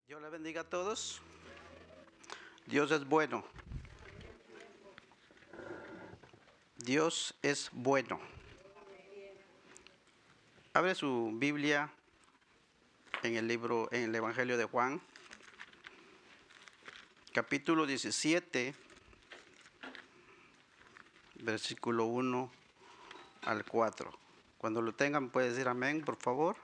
Dios le bendiga a todos. Dios es bueno. Dios es bueno. Abre su Biblia en el Evangelio de Juan, capítulo 17, versículo 1 al 4. Cuando lo tengan, puede decir amén, por favor.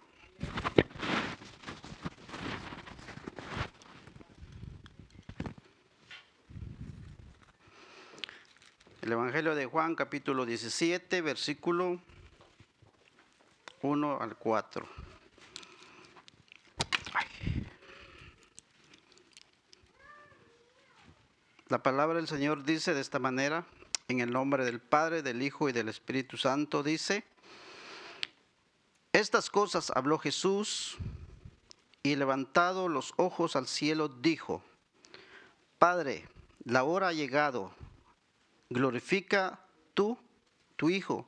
El Evangelio de Juan, capítulo 17, versículo 1 al 4. La palabra del Señor dice de esta manera, en el nombre del Padre, del Hijo y del Espíritu Santo, dice: Estas cosas habló Jesús, y levantado los ojos al cielo, dijo: Padre, la hora ha llegado, glorifica tú, tu Hijo,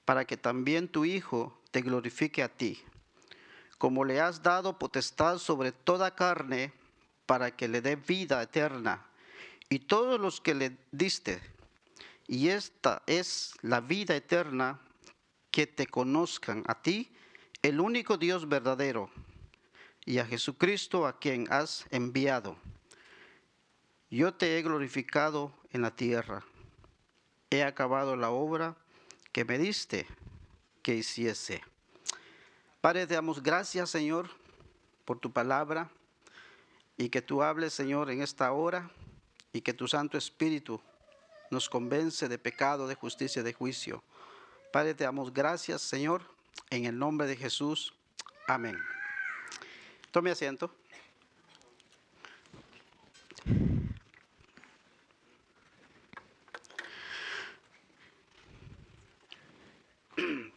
para que también tu Hijo te glorifique a ti, como le has dado potestad sobre toda carne, para que le dé vida eterna, y todos los que le diste. Y esta es la vida eterna, que te conozcan a ti, el único Dios verdadero, y a Jesucristo, a quien has enviado. Yo te he glorificado en la tierra. He acabado la obra que me diste que hiciese. Padre, te damos gracias, Señor, por tu palabra, y que tú hables, Señor, en esta hora, y que tu Santo Espíritu nos convence de pecado, de justicia, de juicio. Padre, te damos gracias, Señor, en el nombre de Jesús. Amén. Tome asiento.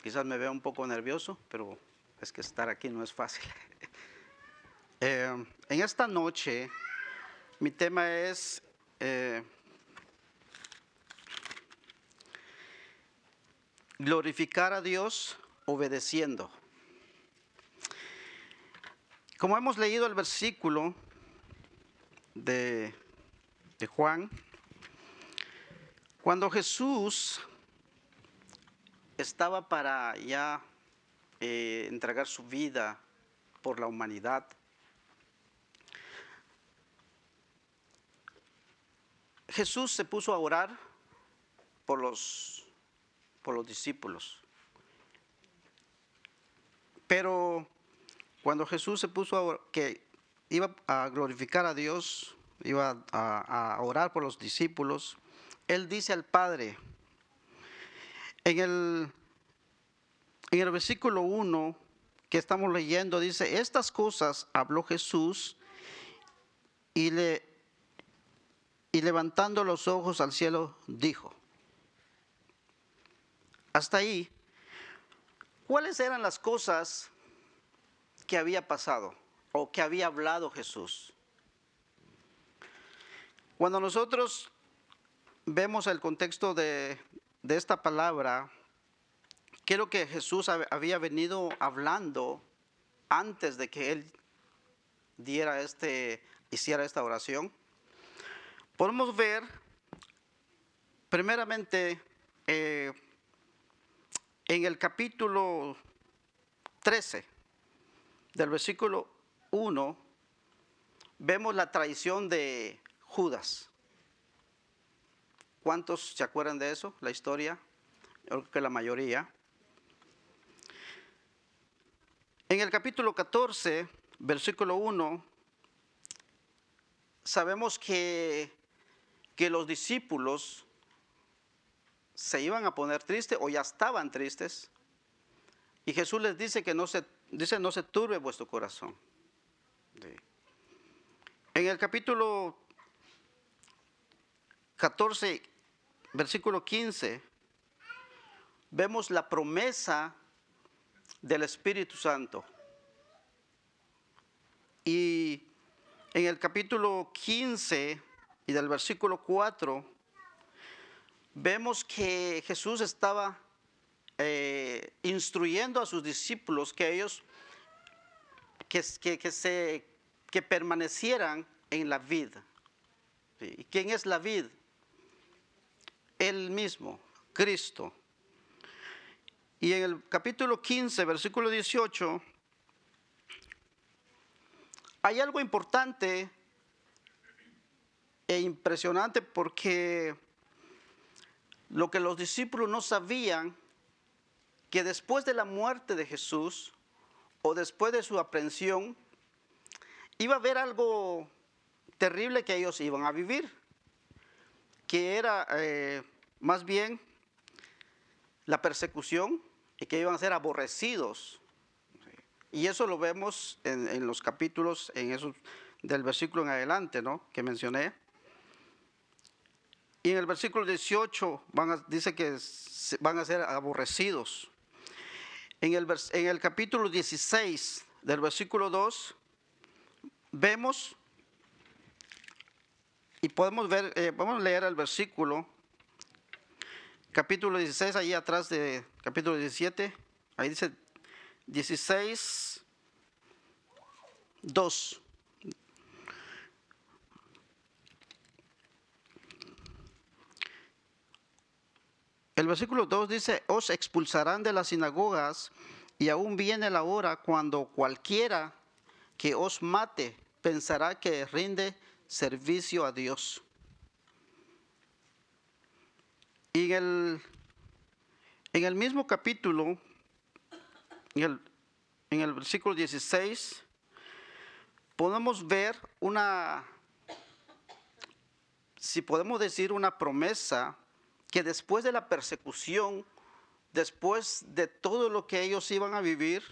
Quizás me vea un poco nervioso, pero es que estar aquí no es fácil. En esta noche, mi tema es glorificar a Dios obedeciendo. Como hemos leído el versículo de Juan, cuando Jesús estaba para ya entregar su vida por la humanidad, Jesús se puso a orar por los discípulos. Pero cuando Jesús se puso que iba a glorificar a Dios, iba a orar por los discípulos, Él dice al Padre, en el versículo 1 que estamos leyendo, dice: Estas cosas habló Jesús, y levantando los ojos al cielo, dijo. Hasta ahí, ¿cuáles eran las cosas que había pasado o que había hablado Jesús? Cuando nosotros vemos el contexto de esta palabra, creo que Jesús había venido hablando antes de que Él hiciera esta oración. Podemos ver, primeramente, en el capítulo 13, del versículo 1, vemos la traición de Judas. ¿Cuántos se acuerdan de eso? La historia, yo creo que la mayoría. En el capítulo 14, versículo 1, sabemos que los discípulos se iban a poner tristes o ya estaban tristes. Y Jesús les dice que no se turbe vuestro corazón. Sí. En el capítulo 14, versículo 15, vemos la promesa del Espíritu Santo. Y en el capítulo 15 y del versículo 4, vemos que Jesús estaba instruyendo a sus discípulos que ellos que que permanecieran en la vid. ¿Sí? ¿Y quién es la vid? Él mismo, Cristo. Y en el capítulo 15, versículo 18, hay algo importante e impresionante, porque lo que los discípulos no sabían, que después de la muerte de Jesús o después de su aprehensión, iba a haber algo terrible que ellos iban a vivir, que era más bien la persecución, y que iban a ser aborrecidos. Y eso lo vemos en los capítulos, en esos, del versículo en adelante, ¿no?, que mencioné. Y en el versículo 18 dice que van a ser aborrecidos. En el capítulo 16 del versículo 2 vemos, y podemos ver, vamos a leer el versículo, capítulo 16, ahí atrás de capítulo 17, ahí dice 16, 2. El versículo 2 dice: os expulsarán de las sinagogas, y aún viene la hora cuando cualquiera que os mate pensará que rinde servicio a Dios. Y en el mismo capítulo, en el versículo 16, podemos ver si podemos decir, una promesa, que después de la persecución, después de todo lo que ellos iban a vivir,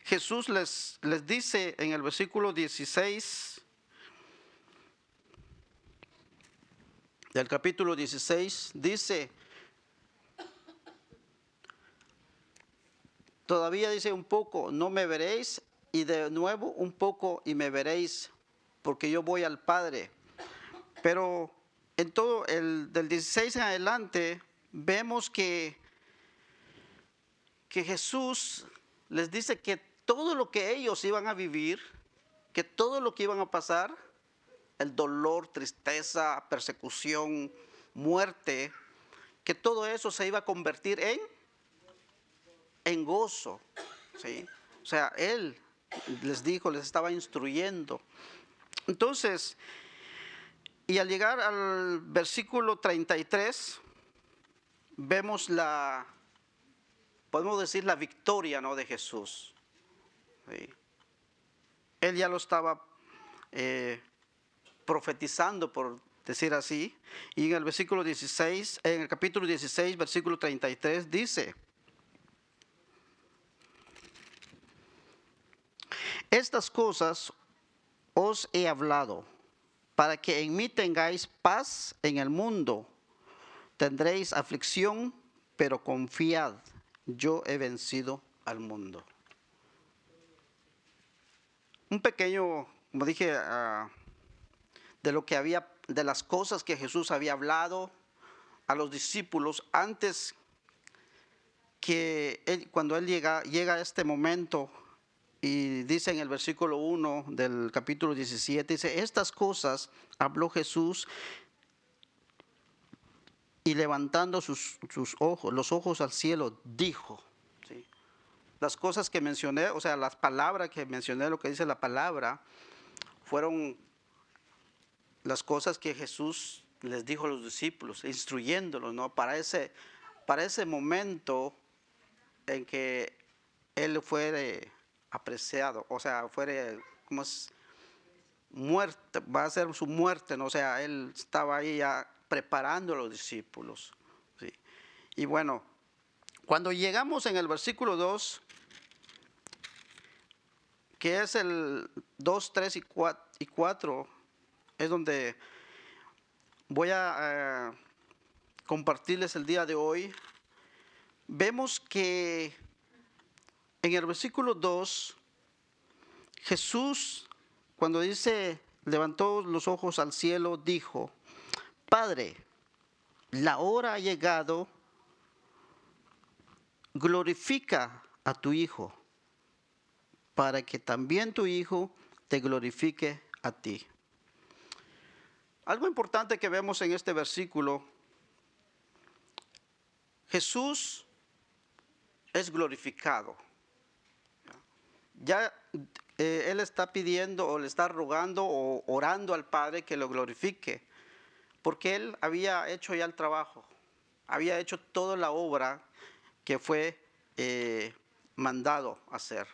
Jesús les dice en el versículo 16 del capítulo 16, dice, todavía dice un poco, no me veréis, y de nuevo un poco y me veréis, porque yo voy al Padre. Pero en todo del 16 en adelante vemos que Jesús les dice que todo lo que ellos iban a vivir, que todo lo que iban a pasar, el dolor, tristeza, persecución, muerte, que todo eso se iba a convertir en gozo, ¿sí? O sea, Él les dijo, les estaba instruyendo. Entonces, y al llegar al versículo 33, vemos podemos decir, la victoria, ¿no?, de Jesús. ¿Sí? Él ya lo estaba profetizando, por decir así. Y en el versículo 16, en el capítulo 16, versículo 33, dice: estas cosas os he hablado, para que en mí tengáis paz. En el mundo tendréis aflicción, pero confiad, yo he vencido al mundo. Un pequeño, como dije, de las cosas que Jesús había hablado a los discípulos antes cuando él llega a este momento. Y dice en el versículo 1 del capítulo 17, dice: estas cosas habló Jesús, y levantando los ojos al cielo, dijo. ¿Sí? Las cosas que mencioné, o sea, las palabras que mencioné, lo que dice la palabra, fueron las cosas que Jesús les dijo a los discípulos, instruyéndolos, ¿no?, para ese momento en que Él fue apreciado, o sea, fue como muerte, va a ser su muerte, ¿no? O sea, Él estaba ahí ya preparando a los discípulos, ¿sí? Y bueno, cuando llegamos en el versículo 2, que es el 2, 3 y 4, es donde voy a compartirles el día de hoy. Vemos que en el versículo 2, Jesús, cuando dice, levantó los ojos al cielo, dijo: Padre, la hora ha llegado, glorifica a tu Hijo, para que también tu Hijo te glorifique a ti. Algo importante que vemos en este versículo, Jesús es glorificado. Ya Él está pidiendo o le está rogando o orando al Padre que lo glorifique, porque Él había hecho ya el trabajo, había hecho toda la obra que fue mandado hacer.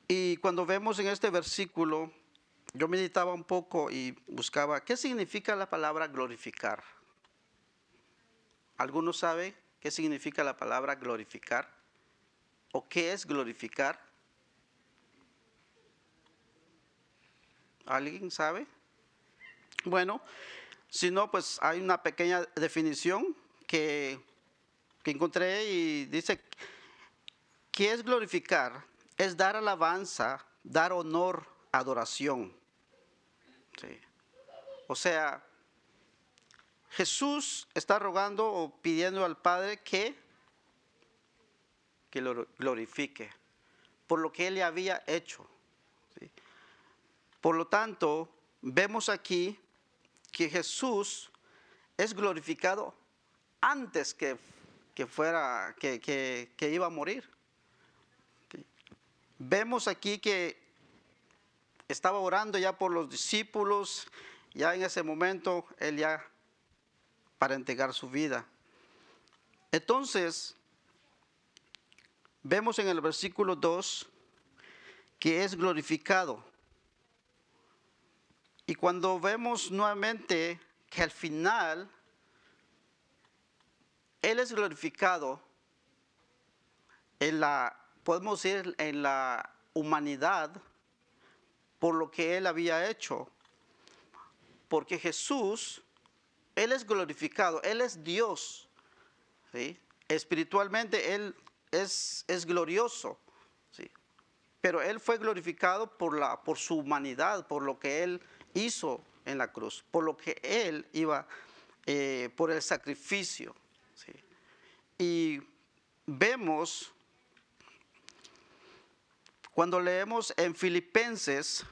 Y cuando vemos en este versículo, yo meditaba un poco y buscaba, ¿qué significa la palabra glorificar? ¿Alguno sabe qué significa la palabra glorificar? ¿O qué es glorificar? ¿Alguien sabe? Bueno, si no, pues hay una pequeña definición que encontré y dice, ¿qué es glorificar? Es dar alabanza, dar honor, adoración. Sí. O sea, Jesús está rogando o pidiendo al Padre que lo glorifique por lo que Él le había hecho. ¿Sí? Por lo tanto, vemos aquí que Jesús es glorificado antes que iba a morir. ¿Sí? Vemos aquí que estaba orando ya por los discípulos, ya en ese momento Él ya para entregar su vida. Entonces, vemos en el versículo 2 que es glorificado. Y cuando vemos nuevamente que al final Él es glorificado podemos decir, en la humanidad por lo que Él había hecho. Porque Jesús, Él es glorificado, Él es Dios. ¿Sí? Espiritualmente Él es glorioso. ¿Sí? Pero Él fue glorificado por su humanidad, por lo que Él hizo en la cruz, por lo que Él iba, por el sacrificio. ¿Sí? Y vemos, cuando leemos en Filipenses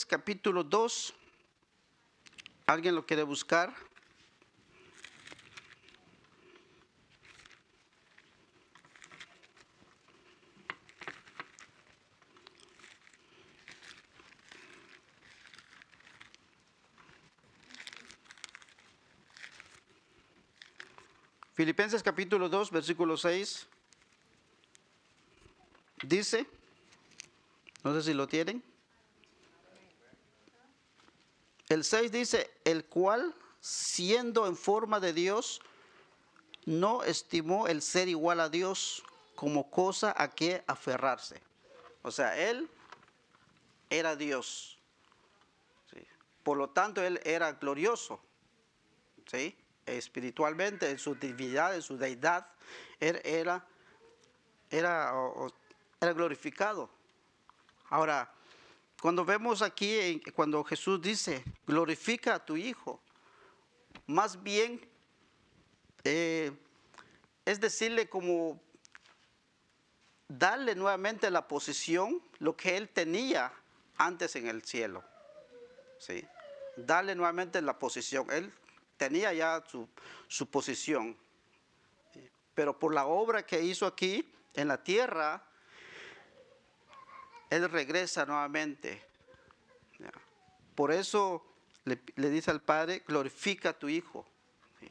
capítulo 2, ¿alguien lo quiere buscar? Filipenses capítulo 2, versículo 6, dice, no sé si lo tienen. El 6 dice, el cual, siendo en forma de Dios, no estimó el ser igual a Dios como cosa a que aferrarse. O sea, Él era Dios. ¿Sí? Por lo tanto, Él era glorioso. ¿Sí? Espiritualmente, en su divinidad, en su deidad, Él era glorificado. Ahora, cuando vemos aquí, cuando Jesús dice, glorifica a tu Hijo, más bien es decirle como darle nuevamente la posición, lo que Él tenía antes en el cielo. ¿Sí? Darle nuevamente la posición. Él tenía ya su posición. ¿Sí? Pero por la obra que hizo aquí en la tierra, Él regresa nuevamente. ¿Ya? Por eso le dice al Padre, glorifica a tu Hijo. ¿Sí?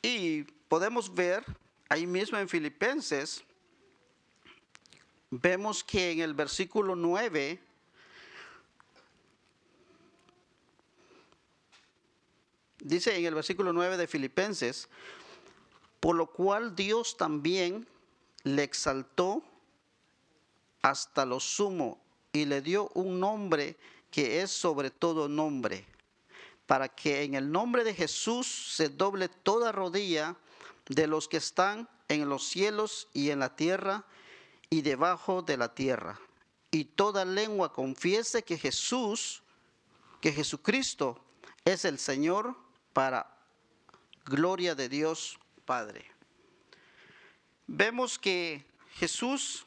Y podemos ver ahí mismo en Filipenses, vemos que en el versículo 9, dice en el versículo 9 de Filipenses, por lo cual Dios también le exaltó hasta lo sumo y le dio un nombre que es sobre todo nombre, para que en el nombre de Jesús se doble toda rodilla de los que están en los cielos y en la tierra y debajo de la tierra, y toda lengua confiese que Jesucristo es el Señor, para gloria de Dios Padre. Vemos que Jesús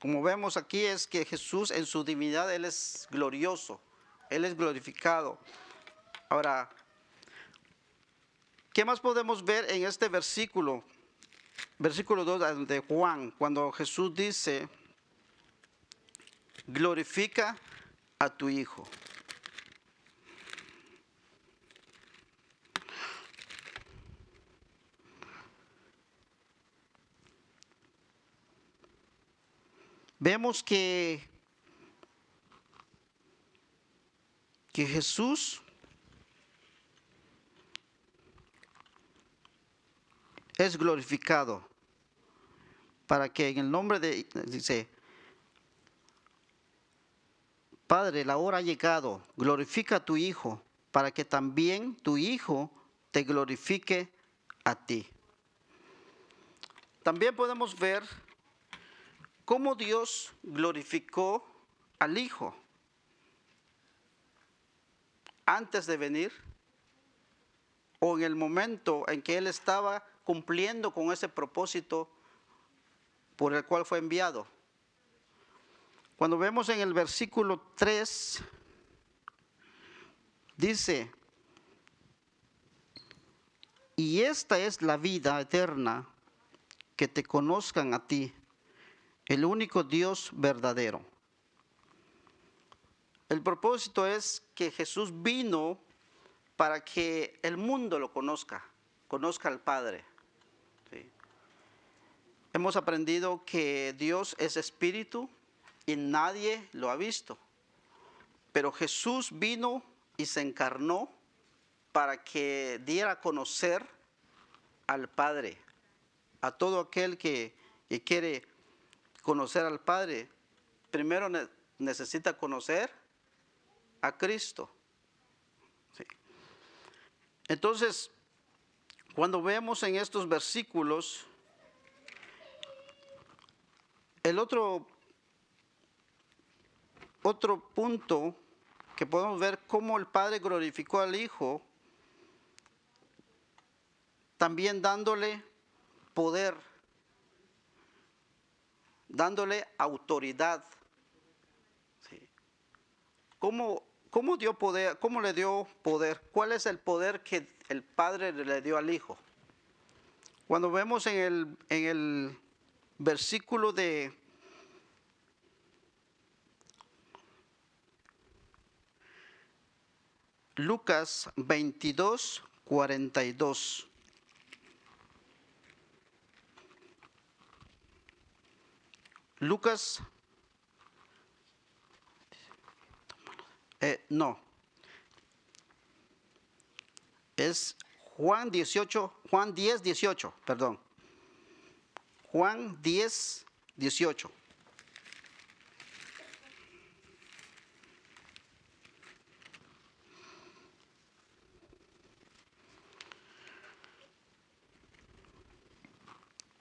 como vemos aquí, es que Jesús en su divinidad, Él es glorioso, Él es glorificado. Ahora, ¿qué más podemos ver en este versículo? Versículo 2 de Juan, cuando Jesús dice, glorifica a tu Hijo. Vemos que Jesús es glorificado para que en el nombre de, dice, Padre, la hora ha llegado, glorifica a tu Hijo, para que también tu Hijo te glorifique a ti. También podemos ver cómo Dios glorificó al Hijo antes de venir o en el momento en que Él estaba cumpliendo con ese propósito por el cual fue enviado. Cuando vemos en el versículo 3, dice, y esta es la vida eterna, que te conozcan a ti, el único Dios verdadero. El propósito es que Jesús vino para que el mundo lo conozca, conozca al Padre. ¿Sí? Hemos aprendido que Dios es espíritu y nadie lo ha visto. Pero Jesús vino y se encarnó para que diera a conocer al Padre. A todo aquel que quiere conocer al Padre, primero necesita conocer a Cristo. Sí. Entonces, cuando vemos en estos versículos, el otro punto que podemos ver cómo el Padre glorificó al Hijo, también dándole poder, dándole autoridad. Sí. ¿Cómo dio poder? ¿Cómo le dio poder? ¿Cuál es el poder que el Padre le dio al Hijo? Cuando vemos en el versículo de Lucas 22, 42. Lucas, no, es Juan 18, Juan 10, 18, perdón. Juan 10, 18.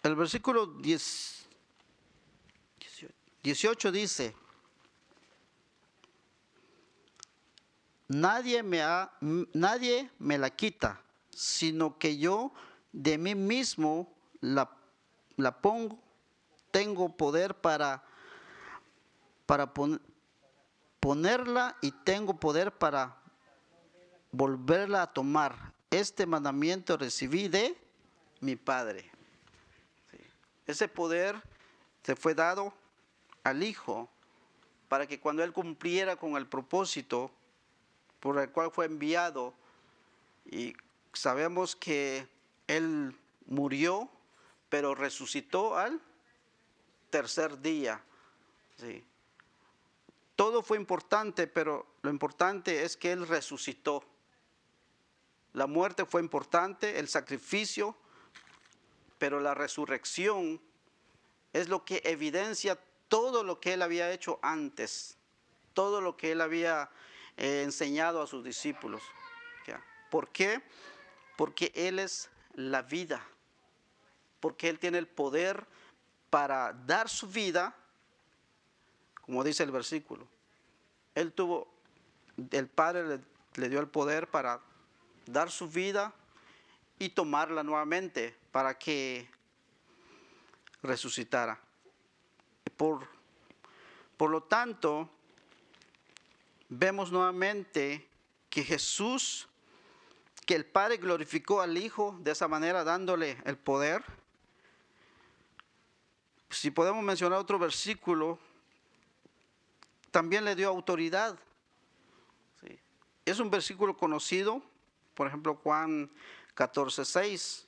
El versículo 18 dice, nadie me la quita, sino que yo de mí mismo la pongo, tengo poder para ponerla y tengo poder para volverla a tomar. Este mandamiento recibí de mi Padre. Sí. Ese poder se fue dado al Hijo para que cuando Él cumpliera con el propósito por el cual fue enviado, y sabemos que Él murió, pero resucitó al tercer día. Sí. Todo fue importante, pero lo importante es que Él resucitó. La muerte fue importante, el sacrificio, pero la resurrección es lo que evidencia todo lo que Él había hecho antes, todo lo que Él había enseñado a sus discípulos. ¿Por qué? Porque Él es la vida, porque Él tiene el poder para dar su vida, como dice el versículo. El Padre le dio el poder para dar su vida y tomarla nuevamente para que resucitara. Por lo tanto, vemos nuevamente que Jesús, que el Padre glorificó al Hijo de esa manera, dándole el poder. Si podemos mencionar otro versículo, también le dio autoridad. Sí. Es un versículo conocido, por ejemplo, Juan 14:6.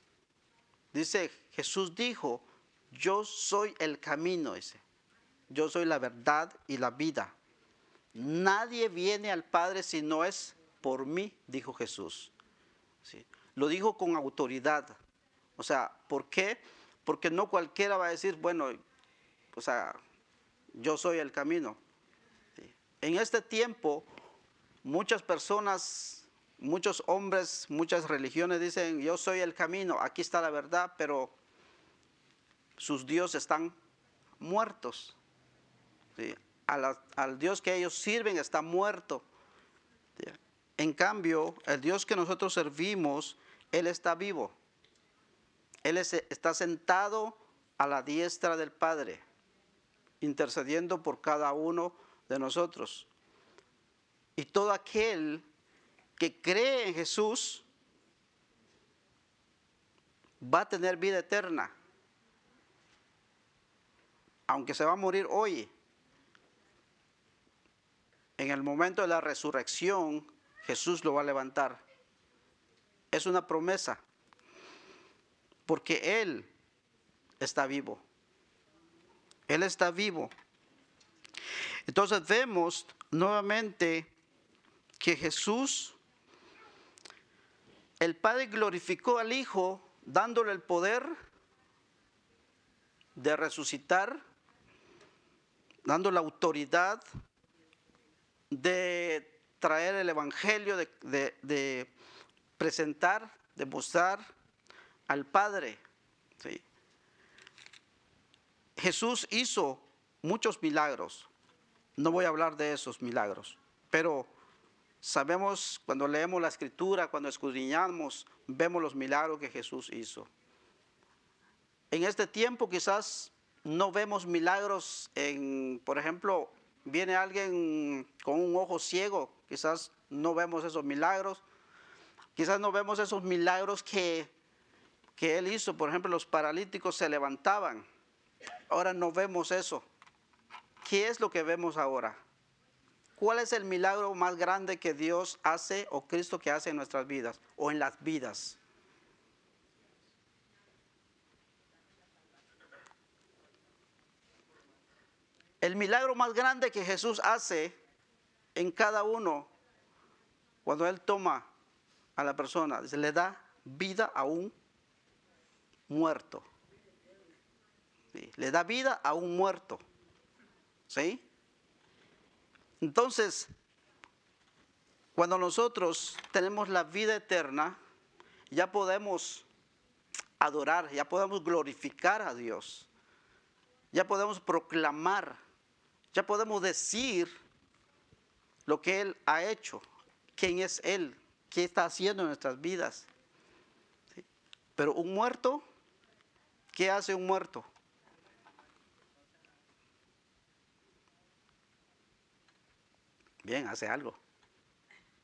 Dice, Jesús dijo, yo soy el camino, dice. Yo soy la verdad y la vida. Nadie viene al Padre si no es por mí, dijo Jesús. ¿Sí? Lo dijo con autoridad. O sea, ¿por qué? Porque no cualquiera va a decir, bueno, o sea, yo soy el camino. ¿Sí? En este tiempo, muchas personas, muchos hombres, muchas religiones dicen, yo soy el camino, aquí está la verdad, pero sus dioses están muertos. ¿Sí? Al Dios que ellos sirven está muerto. ¿Sí? En cambio, el Dios que nosotros servimos, Él está vivo. Él está sentado a la diestra del Padre, intercediendo por cada uno de nosotros. Y todo aquel que cree en Jesús va a tener vida eterna. Aunque se va a morir hoy, en el momento de la resurrección, Jesús lo va a levantar. Es una promesa, porque Él está vivo. Él está vivo. Entonces vemos nuevamente que Jesús, el Padre glorificó al Hijo, dándole el poder de resucitar, dándole la autoridad de traer el Evangelio, de presentar, de mostrar al Padre. ¿Sí? Jesús hizo muchos milagros. No voy a hablar de esos milagros, pero sabemos cuando leemos la Escritura, cuando escudriñamos, vemos los milagros que Jesús hizo. En este tiempo quizás no vemos milagros por ejemplo, viene alguien con un ojo ciego, quizás no vemos esos milagros. Quizás no vemos esos milagros que Él hizo. Por ejemplo, los paralíticos se levantaban. Ahora no vemos eso. ¿Qué es lo que vemos ahora? ¿Cuál es el milagro más grande que Dios hace o Cristo que hace en nuestras vidas o en las vidas? El milagro más grande que Jesús hace en cada uno, cuando Él toma a la persona, le da vida a un muerto. ¿Sí? Le da vida a un muerto. ¿Sí? Entonces, cuando nosotros tenemos la vida eterna, ya podemos adorar, ya podemos glorificar a Dios, ya podemos proclamar, ya podemos decir lo que Él ha hecho, quién es Él, qué está haciendo en nuestras vidas. ¿Sí? Pero un muerto, ¿qué hace un muerto? Bien, hace algo.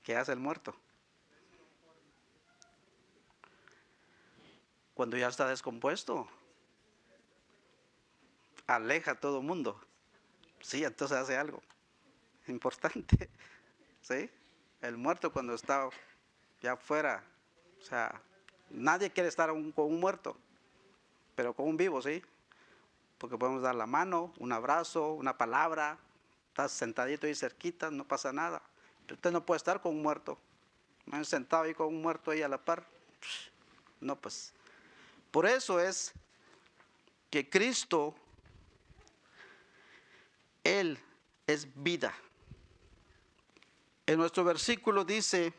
¿Qué hace el muerto? Cuando ya está descompuesto, aleja a todo el mundo. Sí, entonces hace algo importante. ¿Sí? El muerto cuando está ya afuera, o sea, nadie quiere estar con un muerto, pero con un vivo, ¿sí? Porque podemos dar la mano, un abrazo, una palabra, estás sentadito ahí cerquita, no pasa nada. Pero usted no puede estar con un muerto. Sentado ahí con un muerto ahí a la par. No, pues. Por eso es que Cristo, Él es vida. En nuestro versículo dice,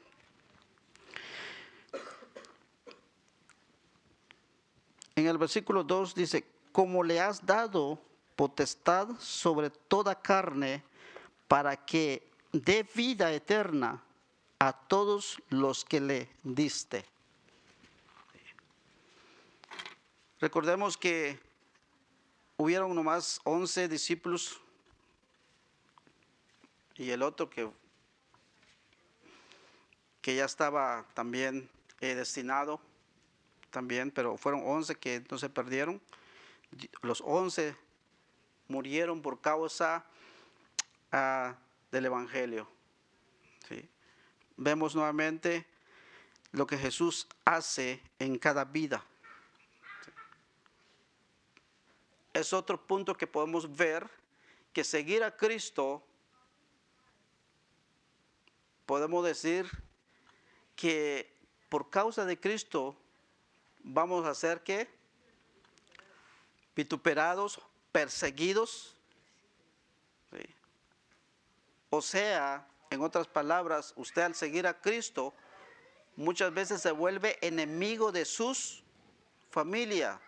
en el versículo 2 dice, como le has dado potestad sobre toda carne para que dé vida eterna a todos los que le diste. Recordemos que hubieron nomás 11 discípulos y el otro que ya estaba también destinado también, pero fueron 11 que no se perdieron. Los 11 murieron por causa del Evangelio. ¿Sí? Vemos nuevamente lo que Jesús hace en cada vida. Es otro punto que podemos ver, que seguir a Cristo, podemos decir que por causa de Cristo vamos a ser ¿qué? Vituperados, perseguidos. ¿Sí? O sea, en otras palabras, usted al seguir a Cristo muchas veces se vuelve enemigo de sus familia,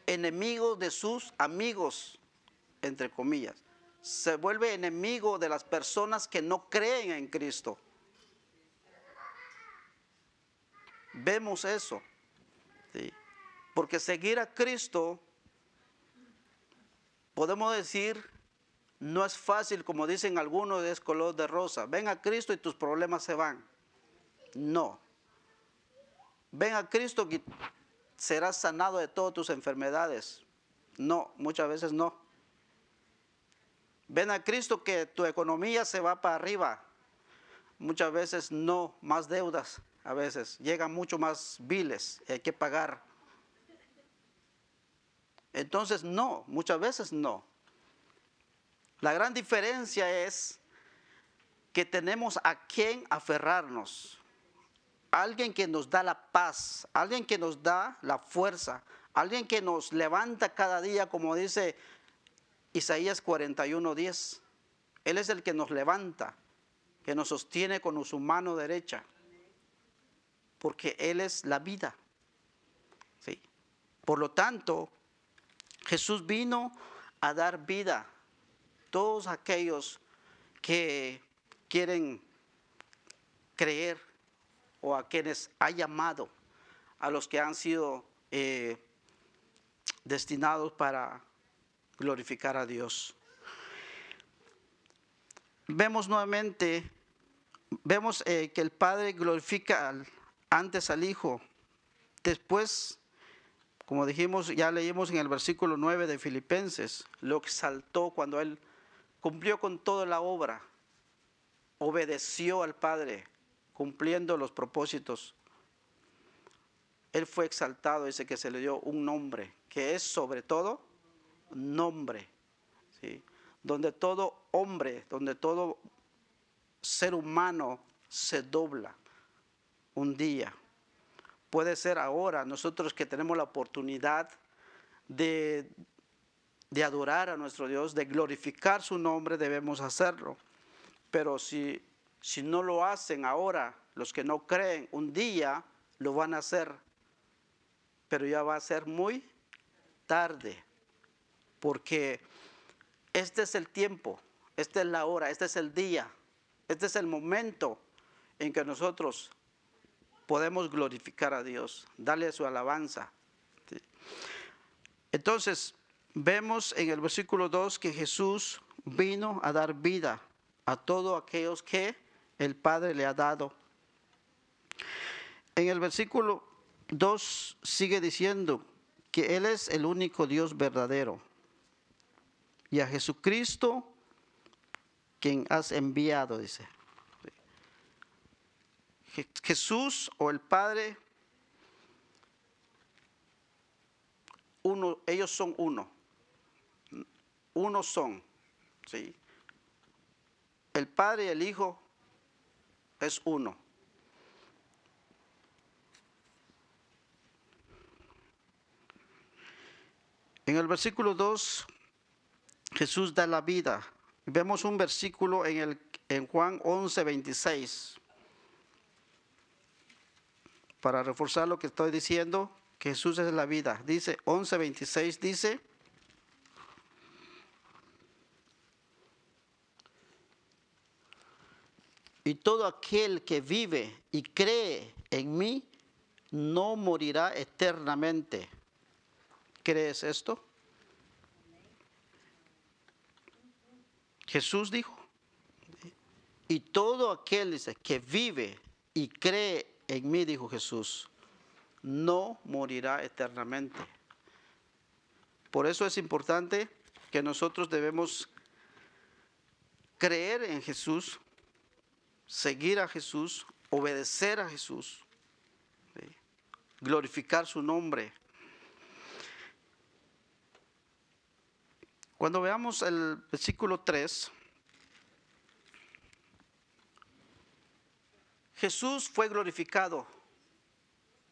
enemigo de sus amigos, entre comillas. Se vuelve enemigo de las personas que no creen en Cristo. Vemos eso. ¿Sí? Porque seguir a Cristo, podemos decir, no es fácil, como dicen algunos, es color de rosa. Ven a Cristo y tus problemas se van. No. Ven a Cristo y serás sanado de todas tus enfermedades. No, muchas veces no. Ven a Cristo que tu economía se va para arriba. Muchas veces no, más deudas. A veces llegan mucho más biles y hay que pagar. Entonces no, muchas veces no. La gran diferencia es que tenemos a quien aferrarnos. Alguien que nos da la paz, alguien que nos da la fuerza, alguien que nos levanta cada día, como dice Isaías 41:10. Él es el que nos levanta, que nos sostiene con su mano derecha, porque Él es la vida. ¿Sí? Por lo tanto, Jesús vino a dar vida a todos aquellos que quieren creer, o a quienes ha llamado, a los que han sido destinados para glorificar a Dios. Vemos nuevamente, que el Padre glorifica antes al Hijo. Después, como dijimos, ya leímos en el versículo 9 de Filipenses, lo exaltó cuando Él cumplió con toda la obra, obedeció al Padre, cumpliendo los propósitos. Él fue exaltado, dice que se le dio un nombre, que es sobre todo nombre, ¿sí? Donde todo hombre, donde todo ser humano se dobla un día. Puede ser ahora, nosotros que tenemos la oportunidad de adorar a nuestro Dios, de glorificar su nombre, debemos hacerlo. Pero si no lo hacen ahora, los que no creen, un día lo van a hacer, pero ya va a ser muy tarde, porque este es el tiempo, esta es la hora, este es el día, este es el momento en que nosotros podemos glorificar a Dios, darle su alabanza. ¿Sí? Entonces, vemos en el versículo 2 que Jesús vino a dar vida a todos aquellos que el Padre le ha dado. En el versículo 2 sigue diciendo que Él es el único Dios verdadero y a Jesucristo quien has enviado, dice. Jesús o el Padre, uno, ellos son uno. Uno son, ¿sí? El Padre y el Hijo es uno. En el versículo 2, Jesús da la vida. Vemos un versículo en Juan 11:26. Para reforzar lo que estoy diciendo, que Jesús es la vida. Dice 11:26, dice: y todo aquel que vive y cree en mí no morirá eternamente. ¿Crees esto? Jesús dijo. Y todo aquel, dice, que vive y cree en mí, dijo Jesús, no morirá eternamente. Por eso es importante que nosotros debemos creer en Jesús, seguir a Jesús, obedecer a Jesús, ¿sí? Glorificar su nombre. Cuando veamos el versículo 3, Jesús fue glorificado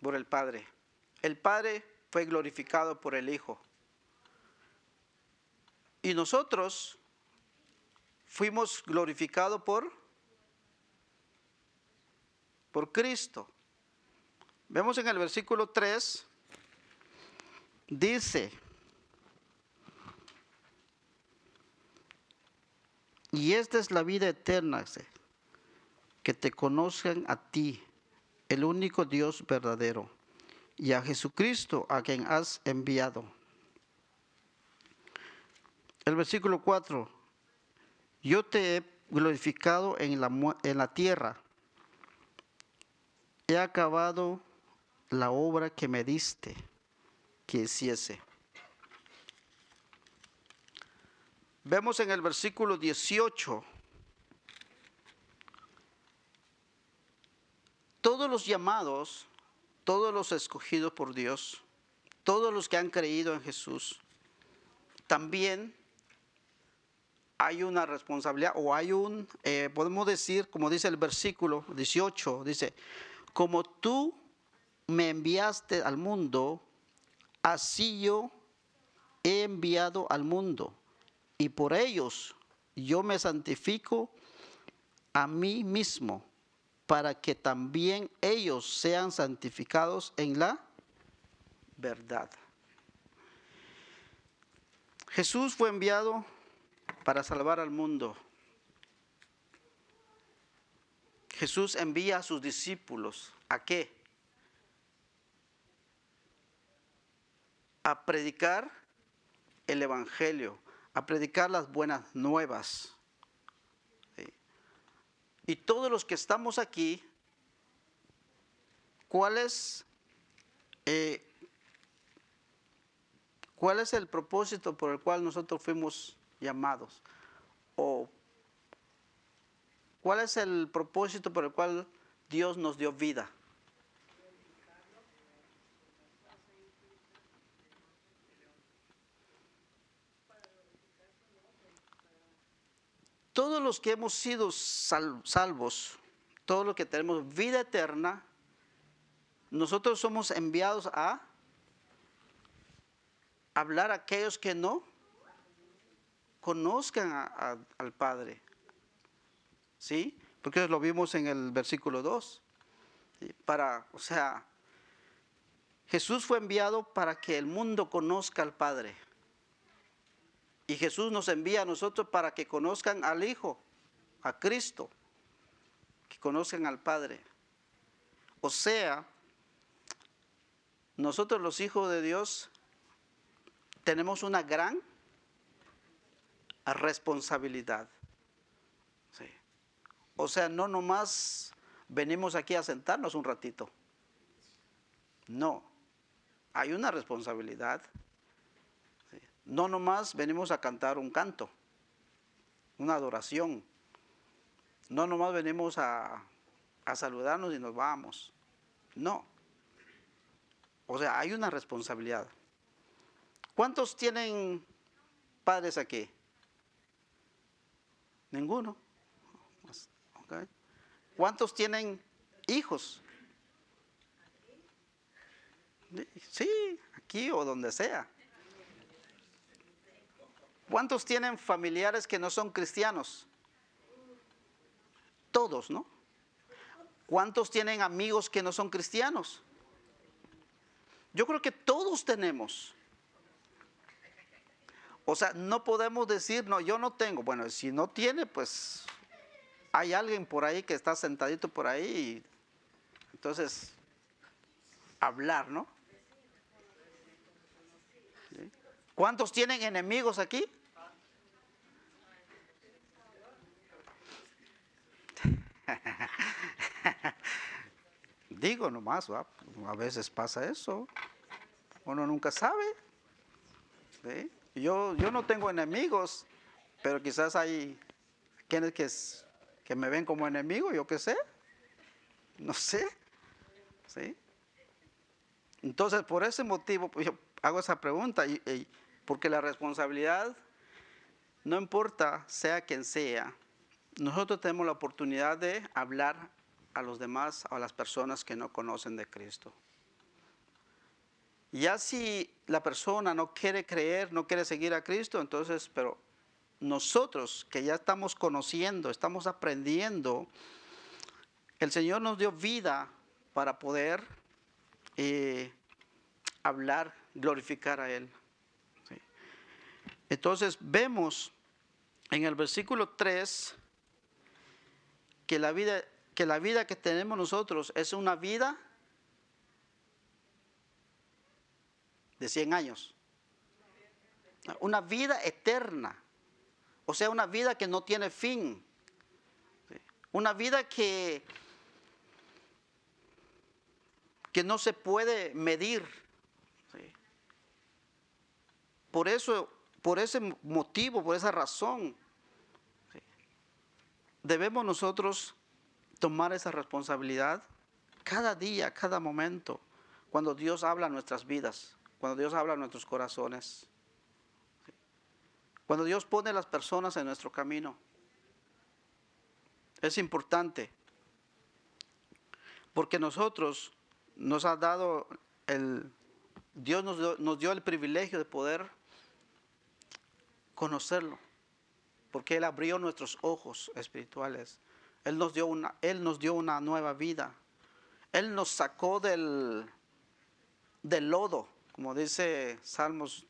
por el Padre. El Padre fue glorificado por el Hijo. Y nosotros fuimos glorificados por Cristo. Vemos en el versículo 3, dice, y esta es la vida eterna, que te conozcan a ti, el único Dios verdadero, y a Jesucristo a quien has enviado. El versículo 4, yo te he glorificado en la tierra, he acabado la obra que me diste que hiciese. Vemos en el versículo 18, todos los llamados, todos los escogidos por Dios, todos los que han creído en Jesús, también hay una responsabilidad, o hay podemos decir, como dice el versículo 18, dice, como tú me enviaste al mundo, así yo he enviado al mundo, y por ellos yo me santifico a mí mismo, para que también ellos sean santificados en la verdad. Jesús fue enviado para salvar al mundo. Jesús envía a sus discípulos, ¿a qué? A predicar el Evangelio, a predicar las buenas nuevas. ¿Sí? Y todos los que estamos aquí, ¿cuál es el propósito por el cual nosotros fuimos llamados? ¿O cuál es el propósito por el cual Dios nos dio vida? Todos los que hemos sido salvos, todos los que tenemos vida eterna, nosotros somos enviados a hablar a aquellos que no conozcan al Padre. ¿Sí? Porque lo vimos en el versículo 2. Jesús fue enviado para que el mundo conozca al Padre. Y Jesús nos envía a nosotros para que conozcan al Hijo, a Cristo, que conozcan al Padre. O sea, nosotros los hijos de Dios tenemos una gran responsabilidad. Sí. O sea, no nomás venimos aquí a sentarnos un ratito. No, hay una responsabilidad. Sí. No nomás venimos a cantar un canto, una adoración. No nomás venimos a saludarnos y nos vamos. No. O sea, hay una responsabilidad. ¿Cuántos tienen padres aquí? Ninguno. Okay. ¿Cuántos tienen hijos? Sí, aquí o donde sea. ¿Cuántos tienen familiares que no son cristianos? Todos, ¿no? ¿Cuántos tienen amigos que no son cristianos? Yo creo que todos tenemos. O sea, no podemos decir, no, yo no tengo. Bueno, si no tiene, pues hay alguien por ahí que está sentadito por ahí. Y entonces, hablar, ¿no? ¿Sí? ¿Cuántos tienen enemigos aquí? Digo nomás, ¿va? A veces pasa eso. Uno nunca sabe. ¿Sí? Yo no tengo enemigos, pero quizás hay quienes que me ven como enemigo, yo qué sé. No sé. ¿Sí? Entonces, por ese motivo, pues, yo hago esa pregunta, porque la responsabilidad, no importa sea quien sea, nosotros tenemos la oportunidad de hablar a los demás, a las personas que no conocen de Cristo. Ya si la persona no quiere creer, no quiere seguir a Cristo, entonces, pero nosotros que ya estamos conociendo, estamos aprendiendo, el Señor nos dio vida para poder hablar, glorificar a Él. ¿Sí? Entonces vemos en el versículo 3 que la vida que tenemos nosotros es una vida de 100 años. Una vida eterna. O sea, una vida que no tiene fin. Una vida que no se puede medir. Por eso, por ese motivo, por esa razón, debemos nosotros tomar esa responsabilidad cada día, cada momento, cuando Dios habla a nuestras vidas, cuando Dios habla a nuestros corazones, cuando Dios pone las personas en nuestro camino. Es importante, porque nosotros nos ha dado Dios nos dio el privilegio de poder conocerlo, porque Él abrió nuestros ojos espirituales. Él nos dio una nueva vida. Él nos sacó del lodo, como dice Salmos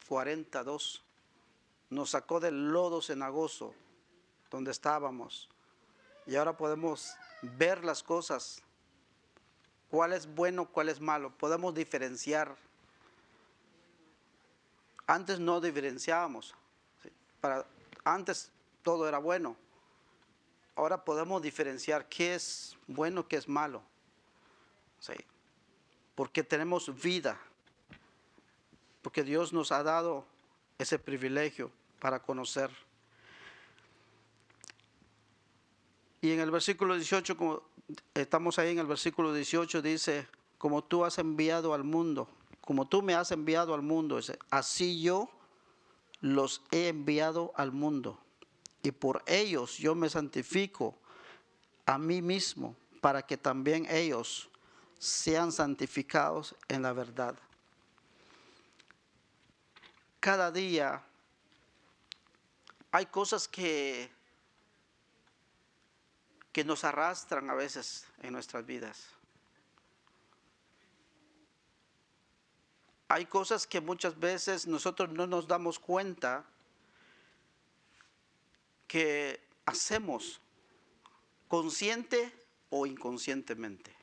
42. Nos sacó del lodo cenagoso donde estábamos. Y ahora podemos ver las cosas. Cuál es bueno, cuál es malo. Podemos diferenciar. Antes no diferenciábamos. ¿Sí? Antes todo era bueno. Ahora podemos diferenciar qué es bueno, qué es malo. ¿Sí? Porque tenemos vida. Porque Dios nos ha dado ese privilegio para conocer. Y en el versículo 18, como estamos ahí en el versículo 18, dice, como tú has enviado al mundo, como tú me has enviado al mundo, así yo los he enviado al mundo. Y por ellos yo me santifico a mí mismo, para que también ellos sean santificados en la verdad. Cada día hay cosas que nos arrastran a veces en nuestras vidas. Hay cosas que muchas veces nosotros no nos damos cuenta que hacemos consciente o inconscientemente.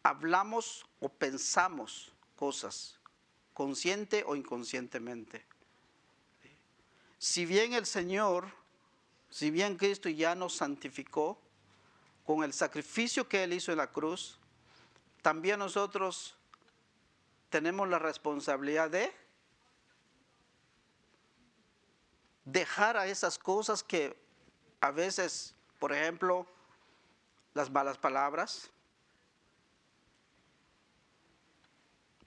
Hablamos o pensamos cosas, consciente o inconscientemente. Si bien Cristo ya nos santificó con el sacrificio que Él hizo en la cruz, también nosotros tenemos la responsabilidad de dejar a esas cosas que a veces, por ejemplo, las malas palabras,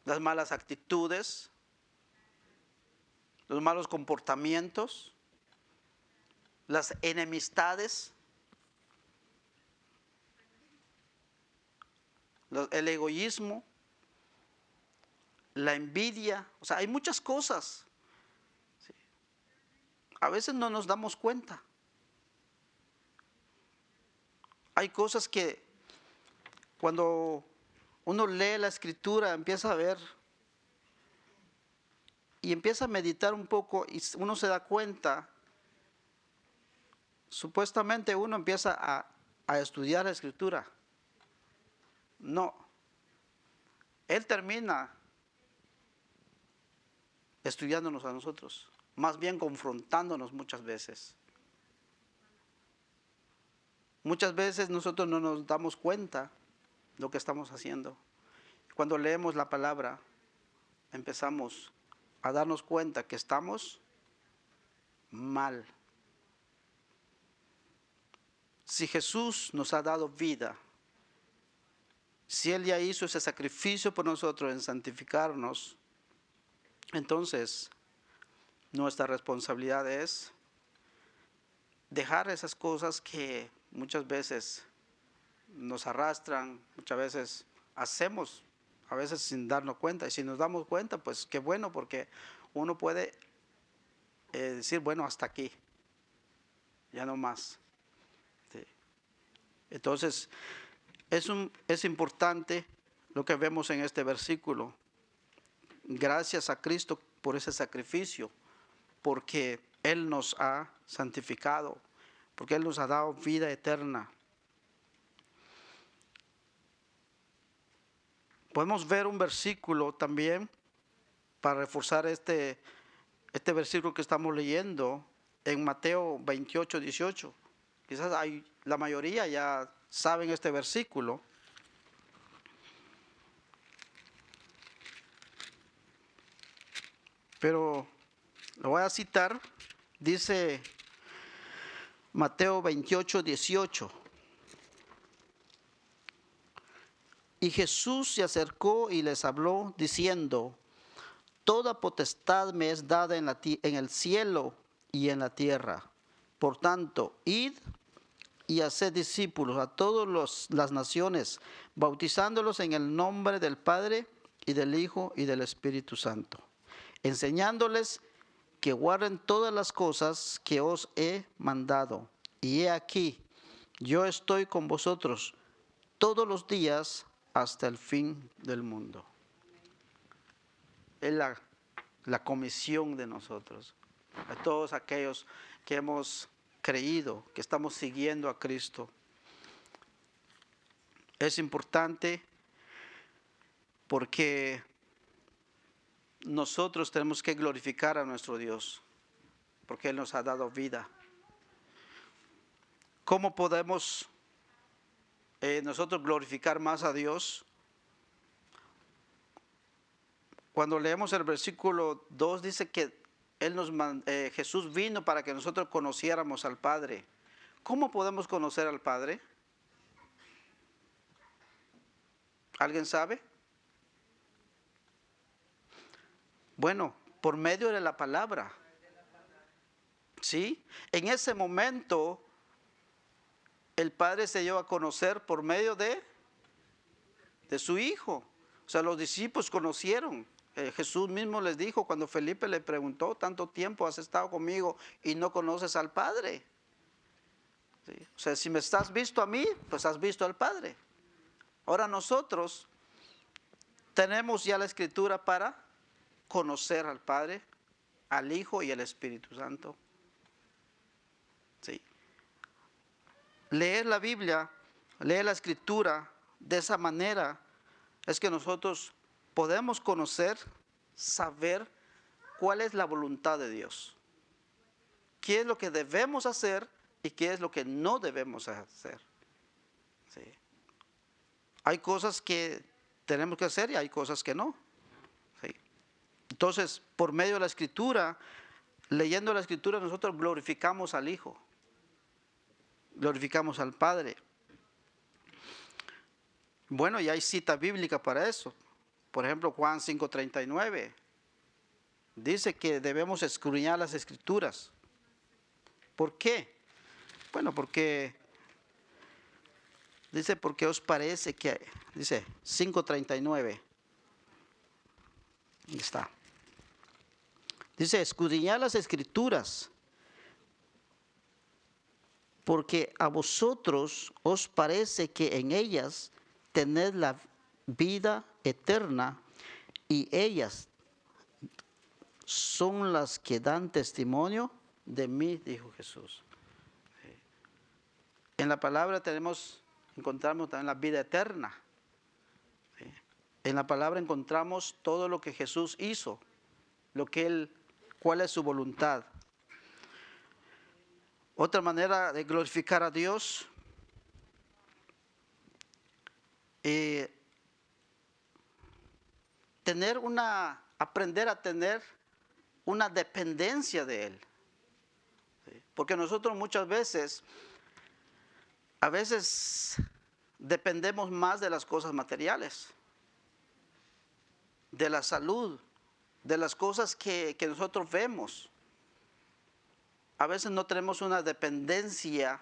las malas actitudes, los malos comportamientos, las enemistades, el egoísmo, la envidia. O sea, hay muchas cosas. ¿Sí? A veces no nos damos cuenta. Hay cosas que cuando uno lee la escritura empieza a ver y empieza a meditar un poco y uno se da cuenta, supuestamente uno empieza a estudiar la escritura. No, Él termina estudiándonos a nosotros, más bien confrontándonos muchas veces. Muchas veces nosotros no nos damos cuenta de lo que estamos haciendo. Cuando leemos la palabra, empezamos a darnos cuenta que estamos mal. Si Jesús nos ha dado vida, si Él ya hizo ese sacrificio por nosotros en santificarnos, entonces nuestra responsabilidad es dejar esas cosas que muchas veces nos arrastran, muchas veces hacemos, a veces sin darnos cuenta. Y si nos damos cuenta, pues qué bueno, porque uno puede decir, bueno, hasta aquí, ya no más. Sí. Entonces, es importante lo que vemos en este versículo. Gracias a Cristo por ese sacrificio, porque Él nos ha santificado, porque Él nos ha dado vida eterna. Podemos ver un versículo también para reforzar este versículo que estamos leyendo en Mateo 28, 18. Quizás la mayoría ya saben este versículo. Pero lo voy a citar. Dice Mateo 28, 18. Y Jesús se acercó y les habló diciendo: toda potestad me es dada en el cielo y en la tierra. Por tanto, id y haced discípulos a todas las naciones, bautizándolos en el nombre del Padre y del Hijo y del Espíritu Santo, enseñándoles que guarden todas las cosas que os he mandado. Y he aquí, yo estoy con vosotros todos los días hasta el fin del mundo. Es la comisión de nosotros, a todos aquellos que hemos creído, que estamos siguiendo a Cristo. Es importante porque nosotros tenemos que glorificar a nuestro Dios, porque Él nos ha dado vida. ¿Cómo podemos nosotros glorificar más a Dios? Cuando leemos el versículo 2 dice que Jesús vino para que nosotros conociéramos al Padre. ¿Cómo podemos conocer al Padre? ¿Alguien sabe? Bueno, por medio de la palabra. ¿Sí? En ese momento el Padre se dio a conocer por medio de su Hijo. O sea, los discípulos conocieron. Jesús mismo les dijo cuando Felipe le preguntó: tanto tiempo has estado conmigo y no conoces al Padre. ¿Sí? O sea, si me estás visto a mí, pues has visto al Padre. Ahora nosotros tenemos ya la Escritura para conocer al Padre, al Hijo y al Espíritu Santo. ¿Sí? Leer la Biblia, leer la Escritura de esa manera es que nosotros podemos conocer, saber cuál es la voluntad de Dios. ¿Qué es lo que debemos hacer y qué es lo que no debemos hacer? ¿Sí? Hay cosas que tenemos que hacer y hay cosas que no. ¿Sí? Entonces, por medio de la Escritura, leyendo la Escritura, nosotros glorificamos al Hijo, glorificamos al Padre. Bueno, y hay cita bíblica para eso. Por ejemplo, Juan 5:39 dice que debemos escudriñar las Escrituras. ¿Por qué? Bueno, porque dice, porque os parece que, dice 5:39. Ahí está. Dice, escudriñar las Escrituras, porque a vosotros os parece que en ellas tened la vida eterna, y ellas son las que dan testimonio de mí, dijo Jesús. En la palabra encontramos también la vida eterna. En la palabra encontramos todo lo que Jesús hizo, cuál es su voluntad. Otra manera de glorificar a Dios eh, aprender a tener una dependencia de Él. ¿Sí? Porque nosotros muchas veces, a veces dependemos más de las cosas materiales, de la salud, de las cosas que nosotros vemos. A veces no tenemos una dependencia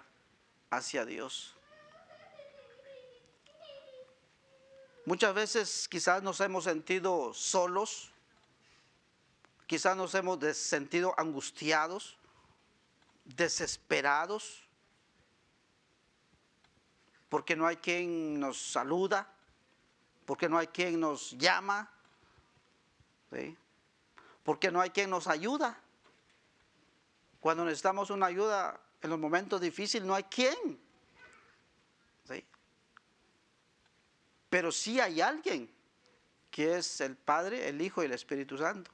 hacia Dios. Muchas veces quizás nos hemos sentido solos, quizás nos hemos sentido angustiados, desesperados, porque no hay quien nos saluda, porque no hay quien nos llama, ¿sí? Porque no hay quien nos ayuda. Cuando necesitamos una ayuda en los momentos difíciles, no hay quien. ¿Sí? Pero sí hay alguien, que es el Padre, el Hijo y el Espíritu Santo.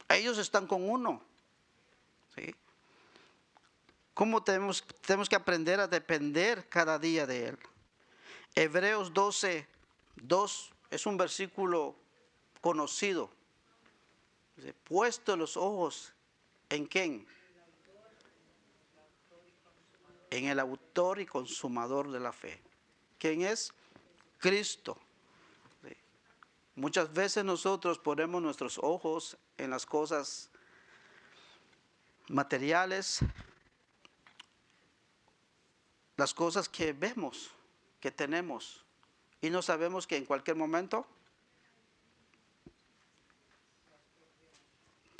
Ellos están con uno. ¿Sí? ¿Cómo tenemos que aprender a depender cada día de Él? Hebreos 12:2 es un versículo conocido. Dice, puesto los ojos ¿en quién? En el autor y consumador de la fe. ¿Quién es? Cristo. ¿Sí? Muchas veces nosotros ponemos nuestros ojos en las cosas materiales, las cosas que vemos, que tenemos, y no sabemos que en cualquier momento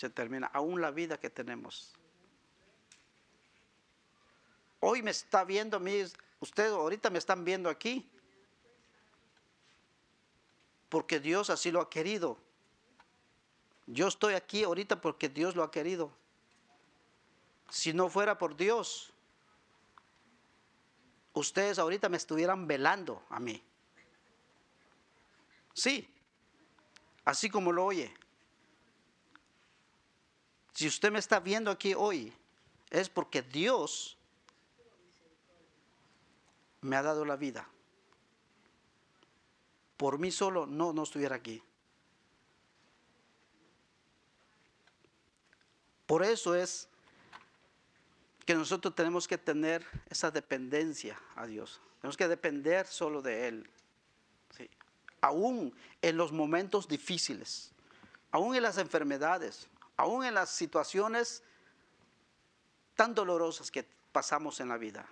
se termina, aún la vida que tenemos. Hoy me está viendo, ustedes ahorita me están viendo aquí, porque Dios así lo ha querido. Yo estoy aquí ahorita porque Dios lo ha querido. Si no fuera por Dios, ustedes ahorita me estuvieran velando a mí. Sí, así como lo oye. Si usted me está viendo aquí hoy, es porque Dios me ha dado la vida. Por mí solo no estuviera aquí. Por eso es que nosotros tenemos que tener esa dependencia a Dios. Tenemos que depender solo de Él. ¿Sí? Aún en los momentos difíciles, aún en las enfermedades, aún en las situaciones tan dolorosas que pasamos en la vida.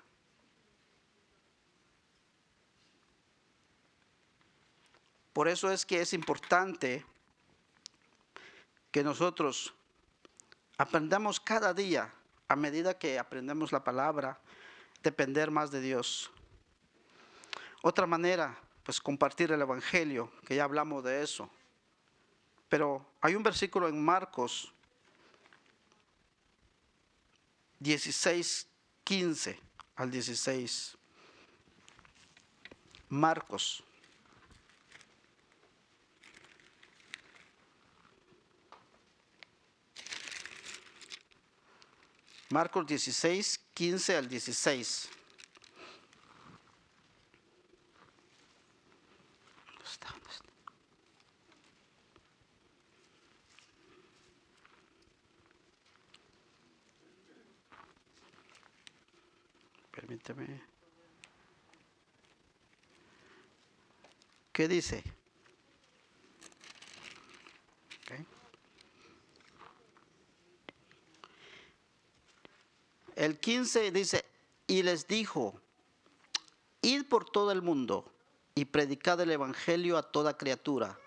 Por eso es que es importante que nosotros aprendamos cada día, a medida que aprendemos la palabra, depender más de Dios. Otra manera, pues compartir el Evangelio, que ya hablamos de eso. Pero hay un versículo en Marcos 16:15 al 16. Marcos. Marcos 16:15 al 16. ¿Dónde está? Permíteme. ¿Qué dice? Okay. El 15 dice, y les dijo, id por todo el mundo y predicad el evangelio a toda criatura.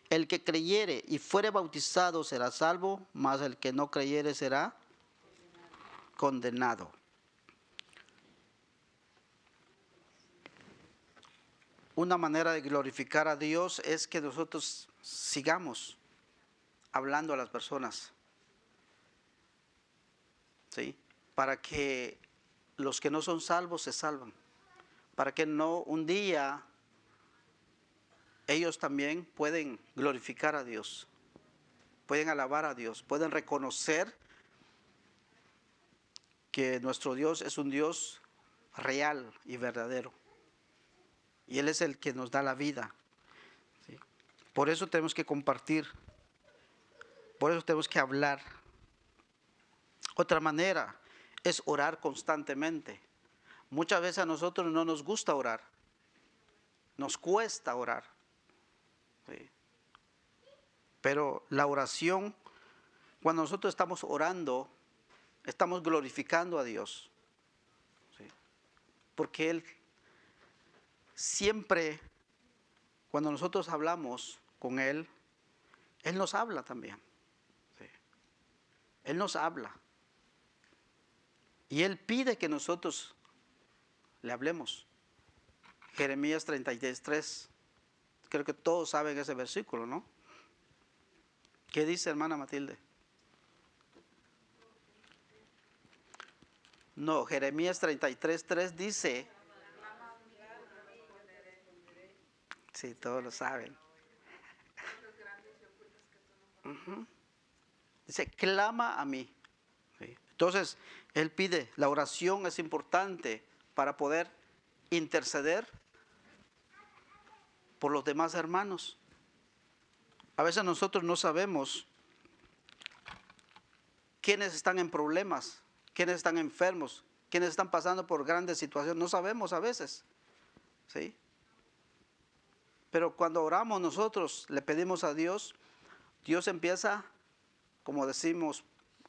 El que creyere y fuere bautizado será salvo, mas el que no creyere será condenado. Una manera de glorificar a Dios es que nosotros sigamos hablando a las personas, ¿sí? Para que los que no son salvos se salvan, para que no un día ellos también pueden glorificar a Dios, pueden alabar a Dios, pueden reconocer que nuestro Dios es un Dios real y verdadero. Y Él es el que nos da la vida. ¿Sí? Por eso tenemos que compartir. Por eso tenemos que hablar. Otra manera es orar constantemente. Muchas veces a nosotros no nos gusta orar. Nos cuesta orar. ¿Sí? Pero la oración, cuando nosotros estamos orando, estamos glorificando a Dios. ¿Sí? Porque Él siempre, cuando nosotros hablamos con Él, Él nos habla también. ¿Sí? Él nos habla. Y Él pide que nosotros le hablemos. Jeremías 33:3. Creo que todos saben ese versículo, ¿no? ¿Qué dice, hermana Matilde? No, Jeremías 33:3 dice. Sí, todos lo saben. Uh-huh. Dice, clama a mí. ¿Sí? Entonces, Él pide, la oración es importante para poder interceder por los demás hermanos. A veces nosotros no sabemos quiénes están en problemas, quiénes están enfermos, quiénes están pasando por grandes situaciones. No sabemos a veces. ¿Sí? Pero cuando oramos nosotros, le pedimos a Dios, Dios empieza, como decimos,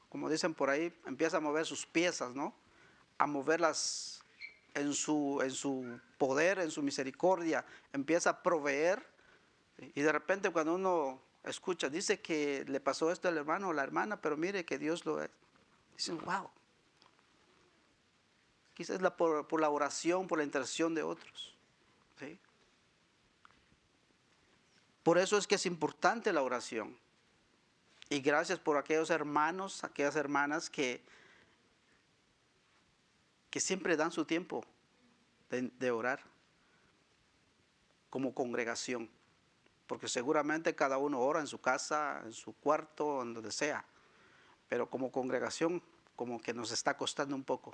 como dicen por ahí, empieza a mover sus piezas, ¿no? A moverlas en su poder, en su misericordia, empieza a proveer. Y de repente cuando uno escucha, dice que le pasó esto al hermano o la hermana, pero mire que Dios lo... Dicen, wow. Quizás es por la oración, por la intercesión de otros. ¿Sí? Por eso es que es importante la oración. Y gracias por aquellos hermanos, aquellas hermanas que siempre dan su tiempo de orar como congregación. Porque seguramente cada uno ora en su casa, en su cuarto, en donde sea. Pero como congregación, como que nos está costando un poco.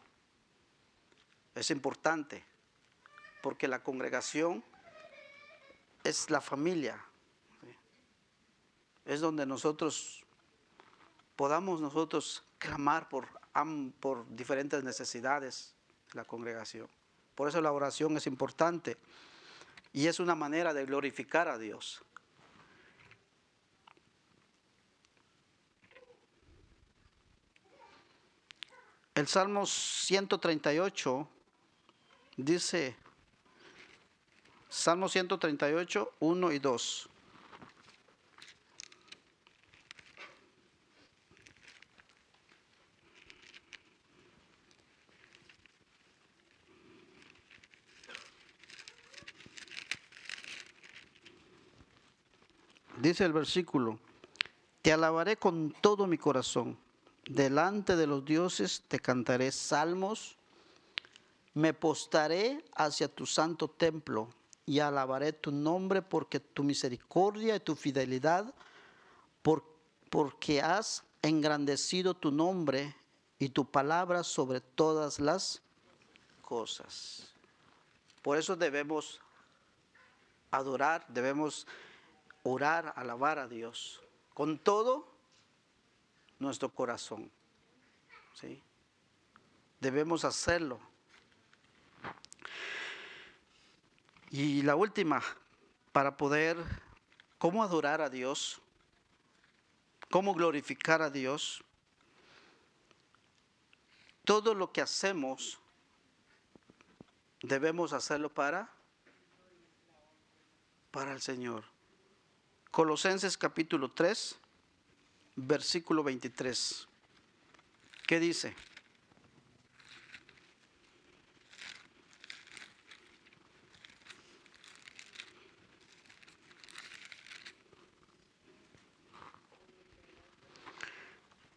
Es importante, porque la congregación es la familia. ¿Sí? Es donde nosotros podamos clamar por diferentes necesidades de la congregación. Por eso la oración es importante y es una manera de glorificar a Dios. El Salmo 138 dice, Salmo 138, 1 y 2. Dice el versículo, te alabaré con todo mi corazón, delante de los dioses te cantaré salmos, me postaré hacia tu santo templo y alabaré tu nombre porque tu misericordia y tu fidelidad, porque has engrandecido tu nombre y tu palabra sobre todas las cosas. Por eso debemos adorar, debemos orar, alabar a Dios con todo nuestro corazón. ¿Sí? Debemos hacerlo. Y la última, para poder, ¿cómo adorar a Dios? ¿Cómo glorificar a Dios? Todo lo que hacemos debemos hacerlo para el Señor. Colosenses capítulo 3, versículo 23. ¿Qué dice?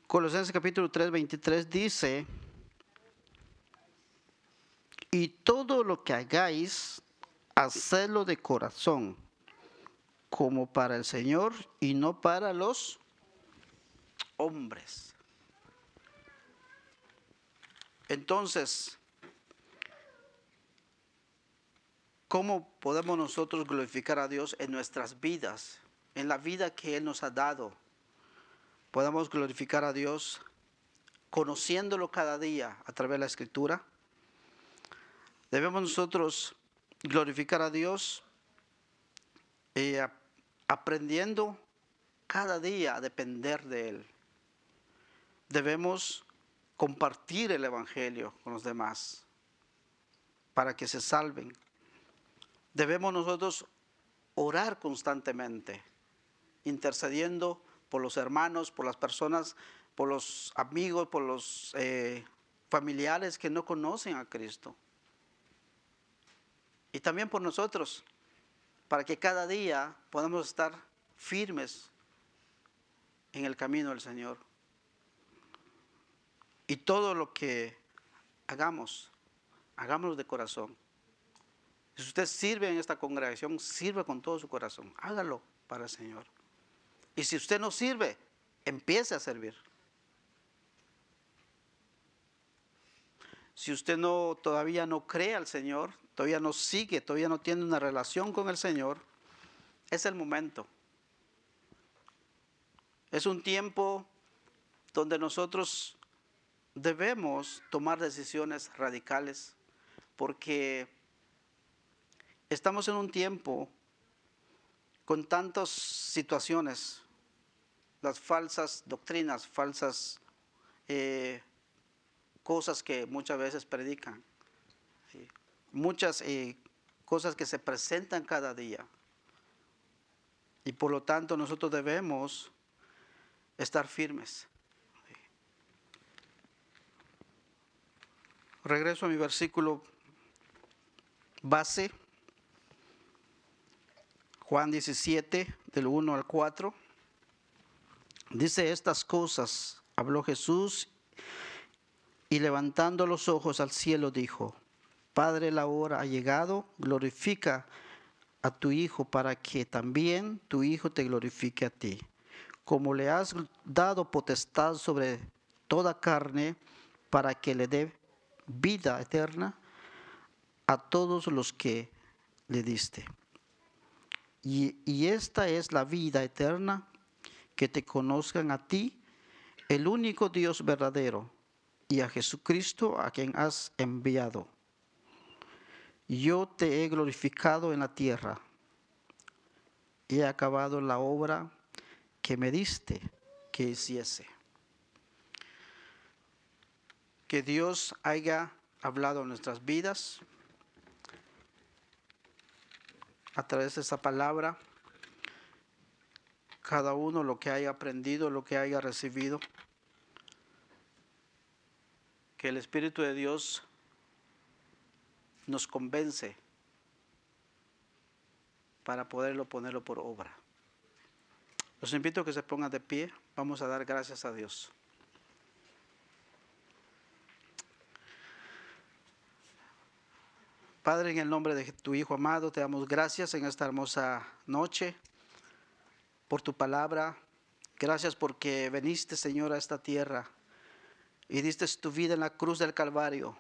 Colosenses capítulo 3, 23 dice, y todo lo que hagáis, hacedlo de corazón, como para el Señor y no para los hombres. Entonces, ¿Cómo podemos nosotros glorificar a Dios en nuestras vidas, en la vida que Él nos ha dado? Podemos glorificar a Dios conociéndolo cada día a través de la Escritura. Debemos nosotros glorificar a Dios aprendiendo cada día a depender de Él. Debemos compartir el Evangelio con los demás para que se salven. Debemos nosotros orar constantemente, intercediendo por los hermanos, por las personas, por los amigos, por los familiares que no conocen a Cristo. Y también por nosotros, para que cada día podamos estar firmes en el camino del Señor. Y todo lo que hagamos, hagámoslo de corazón. Si usted sirve en esta congregación, sirva con todo su corazón. Hágalo para el Señor. Y si usted no sirve, empiece a servir. Si usted todavía no cree al Señor, todavía no sigue, todavía no tiene una relación con el Señor, es el momento. Es un tiempo donde nosotros debemos tomar decisiones radicales, porque estamos en un tiempo con tantas situaciones, las falsas doctrinas, falsas cosas que muchas veces predican, ¿sí? Muchas cosas que se presentan cada día. Y por lo tanto nosotros debemos estar firmes. ¿Sí? Regreso a mi versículo base, Juan 17, del 1 al 4. Dice: estas cosas habló Jesús y levantando los ojos al cielo dijo: Padre, la hora ha llegado, glorifica a tu Hijo para que también tu Hijo te glorifique a ti. Como le has dado potestad sobre toda carne, para que le dé vida eterna a todos los que le diste. Y esta es la vida eterna, que te conozcan a ti, el único Dios verdadero, y a Jesucristo a quien has enviado. Yo te he glorificado en la tierra, y he acabado la obra que me diste que hiciese. Que Dios haya hablado en nuestras vidas a través de esa palabra, cada uno lo que haya aprendido, lo que haya recibido. Que el Espíritu de Dios nos convence para poderlo ponerlo por obra. Los invito a que se pongan de pie. Vamos a dar gracias a Dios. Padre, en el nombre de tu Hijo amado, te damos gracias en esta hermosa noche por tu palabra. Gracias porque viniste, Señor, a esta tierra y diste tu vida en la cruz del Calvario.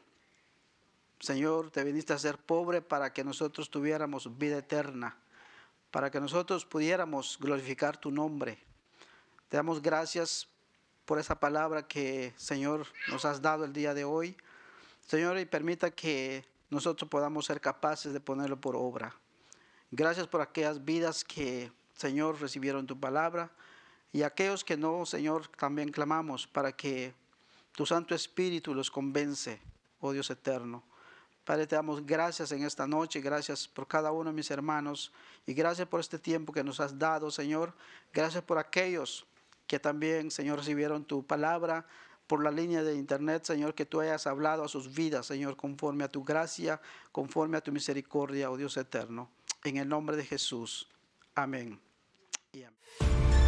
Señor, te viniste a ser pobre para que nosotros tuviéramos vida eterna, para que nosotros pudiéramos glorificar tu nombre. Te damos gracias por esa palabra que, Señor, nos has dado el día de hoy. Señor, y permita que nosotros podamos ser capaces de ponerlo por obra. Gracias por aquellas vidas que, Señor, recibieron tu palabra, y aquellos que no, Señor, también clamamos para que tu Santo Espíritu los convence, oh Dios eterno. Padre, te damos gracias en esta noche, gracias por cada uno de mis hermanos, y gracias por este tiempo que nos has dado, Señor. Gracias por aquellos que también, Señor, recibieron tu palabra por la línea de internet, Señor, que tú hayas hablado a sus vidas, Señor, conforme a tu gracia, conforme a tu misericordia, oh Dios eterno. En el nombre de Jesús. Amén. Y amén.